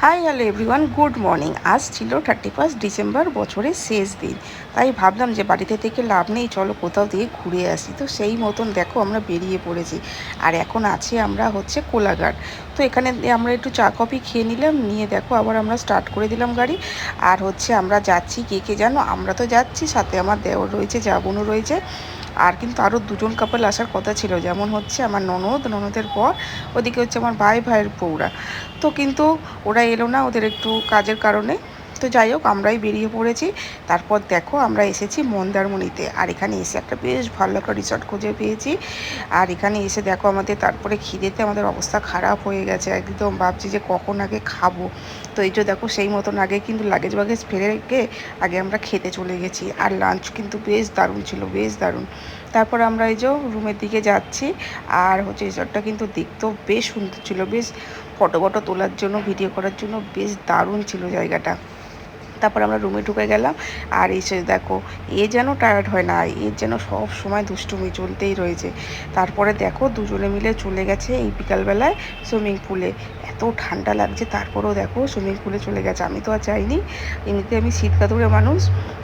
Hi hello everyone, good morning. আজ ছিল 31 December, বছরের শেষ দিন। তাই ভাবলাম যে বাড়িতে থেকে লাভ নেই, চলো কোথাও দিয়ে ঘুরে আসি। তো সেই মতন দেখো আমরা বেরিয়ে পড়েছি। আর এখন আছি আমরা হচ্ছে কোলাঘাট। তো এখানে আমরা একটু চা কফি খেয়ে নিলাম, নিয়ে দেখো আবার আমরা স্টার্ট করে দিলাম গাড়ি। আর হচ্ছে আমরা যাচ্ছি, কে কে জানো? আমরা তো যাচ্ছি, সাথে আমার দেওর রয়েছে, জাবনও রয়েছে। আর কিন্তু আরও দুজন কাপল আসার কথা ছিল, যেমন হচ্ছে আমার ননদের পর, ওদিকে হচ্ছে আমার ভাইয়ের বউরা। তো কিন্তু ওরা এলো না, ওদের একটু কাজের কারণে। তো যাই হোক, আমরাই বেরিয়ে পড়েছি। তারপর দেখো আমরা এসেছি মন্দারমণিতে। আর এখানে এসে একটা বেশ ভালো একটা রিসর্ট খুঁজে পেয়েছি। আর এখানে এসে দেখো আমাদের তারপরে খিদেতে আমাদের অবস্থা খারাপ হয়ে গেছে, একদম ভাবছি যে কখন আগে খাবো। তো এই যে দেখো সেই মতন আগে কিন্তু লাগেজ ফেলে রেখে আগে আমরা খেতে চলে গেছি। আর লাঞ্চ কিন্তু বেশ দারুণ ছিল, বেশ দারুণ। তারপর আমরা এই যে রুমের দিকে যাচ্ছি। আর হচ্ছে রিসর্টটা কিন্তু দেখতেও বেশ সুন্দর ছিল, বেশ ফটো তোলার জন্য, ভিডিও করার জন্য বেশ দারুণ ছিল জায়গাটা। তারপর আমরা রুমে ঢুকে গেলাম। আর এসে দেখো, যেন টায়ার্ড হয় না, যেন সব সময় দুষ্টুমি চলতেই রয়েছে। তারপরে দেখো দুজনে মিলে চলে গেছে এই বিকালবেলায় সুইমিং পুলে। এত ঠান্ডা লাগছে, তারপরেও দেখো সুইমিং পুলে চলে গেছে। আমি তো আর যাইনি, এমনিতে আমি শীতকাতুরে মানুষ।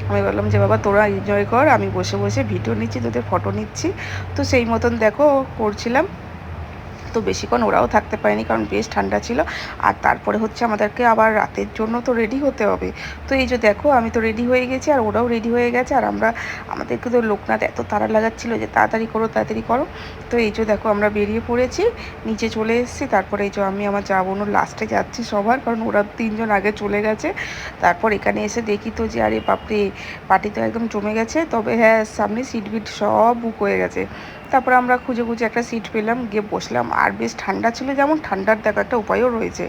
আমি বললাম যে বাবা তোরা এনজয় কর, আমি বসে বসে ভিডিও নিচ্ছি, তোদের ফটো নিচ্ছি। তো সেই মতন দেখো করছিলাম। তো বেশিক্ষণ ওরাও থাকতে পারেনি, কারণ বেশ ঠান্ডা ছিল। আর তারপরে হচ্ছে আমাদেরকে আবার রাতের জন্য তো রেডি হতে হবে। তো এই যে দেখো আমি তো রেডি হয়ে গেছি, আর ওরাও রেডি হয়ে গেছে। আর আমাদেরকে তো লোকনাথ এত তাড়া লাগাচ্ছিলো যে তাড়াতাড়ি করো তাড়াতাড়ি করো। তো এই যে দেখো আমরা বেরিয়ে পড়েছি, নিচে চলে এসেছি। তারপরে এই যে আমি আমার বোনও লাস্টে যাচ্ছি সবার, কারণ ওরা তিনজন আগে চলে গেছে। তারপর এখানে এসে দেখি তো যে আরে বাপরে, পার্টি তো একদম জমে গেছে। তবে হ্যাঁ, সামনে সিট বিট সব বুক হয়ে গেছে। তারপর আমরা খুঁজে খুঁজে একটা সিট পেলাম, গিয়ে বসলাম। আর বেশ ঠান্ডা ছিল, যেমন ঠান্ডার দেখো একটা উপায়ও রয়েছে।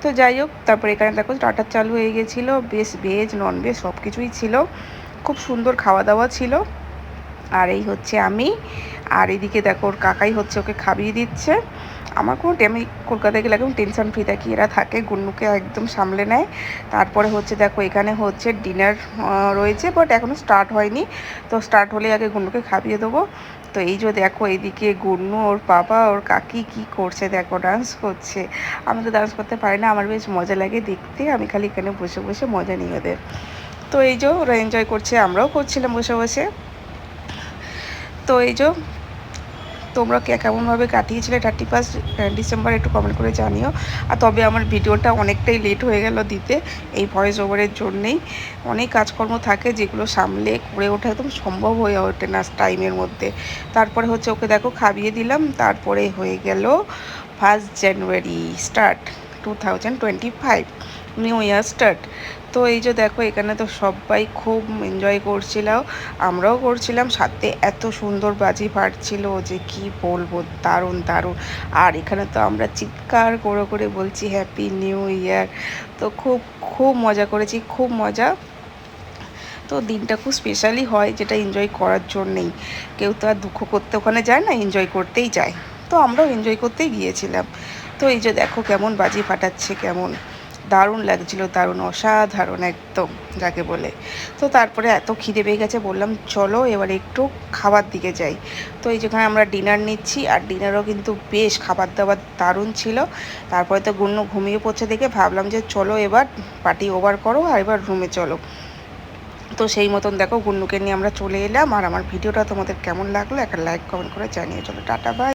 তো যাই হোক, তারপর এখানে দেখো স্টার্টার চালু হয়ে গেছিলো, বেশ ভেজ নন ভেজ সব কিছুই ছিল। খুব সুন্দর খাওয়া দাওয়া ছিল। আর এই হচ্ছে আমি, আর এদিকে দেখো ওর কাকাই হচ্ছে ওকে খাইয়ে দিচ্ছে। আমার কোনো আমি কলকাতায় গেলে একদম টেনশন ফ্রি থাকি, এরা থাকে, গুন্নুকে একদম সামলে নেয়। তারপরে হচ্ছে দেখো এখানে হচ্ছে ডিনার রয়েছে, বাট এখনও স্টার্ট হয়নি। তো স্টার্ট হলে আগে গুন্নুকে খাইয়ে দেবো। তো এই যে দেখো এইদিকে গুন্নু, ওর বাবা, ওর কাকি কি করছে দেখো, ডান্স করছে। আমি তো ডান্স করতে পারি না, আমার বেশ মজা লাগে দেখতে, আমি খালি এখানে বসে বসে মজা নিই ওদের। তো এই যে ওরা এনজয় করছে, আমরাও করছিলাম বসে বসে। তো এই যে তোমরা কেমনভাবে কাটিয়েছিলে 31 ডিসেম্বর একটু কমেন্ট করে জানিও। আর তবে আমার ভিডিওটা অনেকটাই লেট হয়ে গেল দিতে, এই ভয়েস ওভারের জন্যেই। অনেক কাজকর্ম থাকে যেগুলো সামলে করে ওঠা একদম সম্ভব হয়ে ওঠে না টাইমের মধ্যে। তারপরে হচ্ছে ওকে দেখো খাইয়ে দিলাম। তারপরে হয়ে গেল 1 জানুয়ারি স্টার্ট, 2025 নিউ ইয়ার স্টার্ট। তো এই যে দেখো এখানে তো সবাই খুব এনজয় করছিল, আমরাও করছিলাম। সাথে এত সুন্দর বাজি ফাটছিল যে কি বলবো, দারুণ দারুণ। আর এখানে তো আমরা চিৎকার করে করে বলছি হ্যাপি নিউ ইয়ার। তো খুব খুব মজা করেছি, খুব মজা। তো দিনটা খুব স্পেশালি হয়, যেটা এনজয় করার জন্যেই। কেউ তো আর দুঃখ করতে ওখানে যায় না, এনজয় করতেই যায়। তো আমরাও এনজয় করতেই গিয়েছিলাম। তো এই যে দেখো কেমন বাজি ফাটাচ্ছে, কেমন দারুণ লাগছিল, দারুণ অসাধারণ একদম যাকে বলে। তো তারপরে এত খিদে পেয়ে গেছে, বললাম চলো এবার একটু খাবার দিকে যাই। তো এই যেখানে আমরা ডিনার নিচ্ছি, আর ডিনারও কিন্তু বেশ খাবার দাবার দারুণ ছিল। তারপরে তো গুণ্য ঘুমিয়ে পড়ছে দেখে ভাবলাম যে চলো এবার পার্টি ওভার করো, আর এবার রুমে চলো। তো সেই মতন দেখো গুন্নুকে নিয়ে আমরা চলে এলাম। আর আমার ভিডিওটা তোমাদের কেমন লাগলো একটা লাইক কমেন্ট করে জানিয়ে চলো, টাটা বাই।